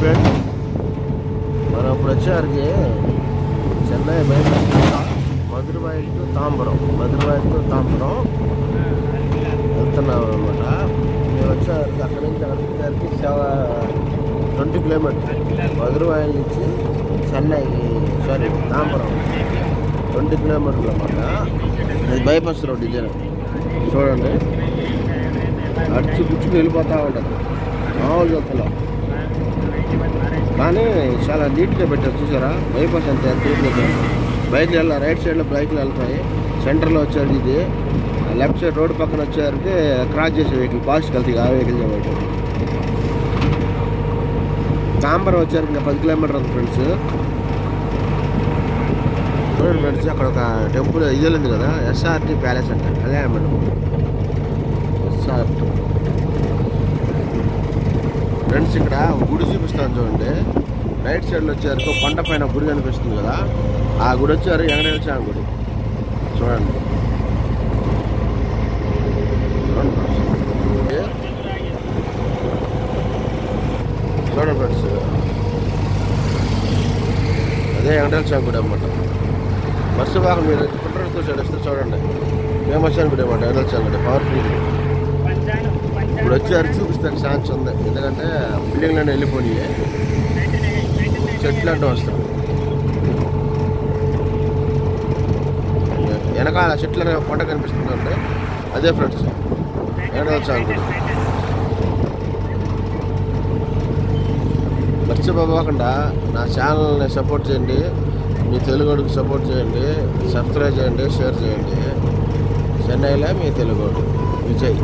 Friends, మనం ఇప్పుడు వచ్చేవారికి Chennai bypass మధురవాయి to Tambaram వెళ్తున్నాం అనమాట. మేము వచ్చేవారికి అక్కడి నుంచి అక్కడికి 20 కిలోమీటర్స్ మధురవాయి నుంచి తాంబరం 20 కిలోమీటర్లు అనమాట. అది బైపాస్ రోడ్. ఇదే చూడండి, అడిచి పుచ్చుకు వెళ్ళిపోతూ ఉంటుంది. మామూలు చూస్తున్నాం కానీ చాలా నీట్గా పెట్టారు. చూసారా బైపాస్ అంతే నీట్గా. బైక్లు వెళ్ళాలి, రైట్ సైడ్లో బైక్లు వెళ్తాయి. సెంటర్లో వచ్చేసరికి ఇది, లెఫ్ట్ సైడ్ రోడ్డు పక్కన వచ్చేసరికి క్రాస్ చేసే వెహికల్ ఫాస్ట్కి వెళ్తాయి. ఆ వెహికల్ చేయబట్టి తాంబరం వచ్చారు ఇంకా 10 కిలోమీటర్ ఉంది ఫ్రెండ్స్. చూడండి ఫ్రెండ్స్, అక్కడ ఒక టెంపుల్ ఇది ఉంది కదా, ఎస్ఆర్టీ ప్యాలెస్ అంట. కళ్యాణ మండపం ఎస్ఆర్టీ. ఫ్రెండ్స్ ఇక్కడ గుడి చూపిస్తాను చూడండి. రైట్ సైడ్లో వచ్చారు కొండ పైన గుడి కనిపిస్తుంది కదా, ఆ గుడి వచ్చారు వెంకటేశ్వర స్వామి గుడి. చూడండి చూడండి ఫ్రెండ్స్, అదే వెంకటేశ్వర స్వామి గుడి అన్నమాట. బస్సు బాగా మీరు పుట్టడంతో చదివిస్తే చూడండి, ఫేమస్ అని గుడి అన్నమాట. వెంకటేశ్వర స్వామి గుడి పవర్ఫుల్. ఇప్పుడు వచ్చారు చూపిస్తాను ఛాన్స్ ఉంది, ఎందుకంటే బిల్డింగ్లోనే వెళ్ళిపోయి చెట్లు అంటూ వస్తాం. వెనకాల చెట్ల కొండ కనిపిస్తుందంటే అదే ఫ్రెండ్స్ వెంకటేశ్వర స్వామి గుడి. మర్చిపోకుండా నా ఛానల్ని సపోర్ట్ చేయండి, మీ తెలుగుడికి సపోర్ట్ చేయండి, సబ్స్క్రైబ్ చేయండి, షేర్ చేయండి. చెన్నైలో మీ తెలుగుడు విజయ్.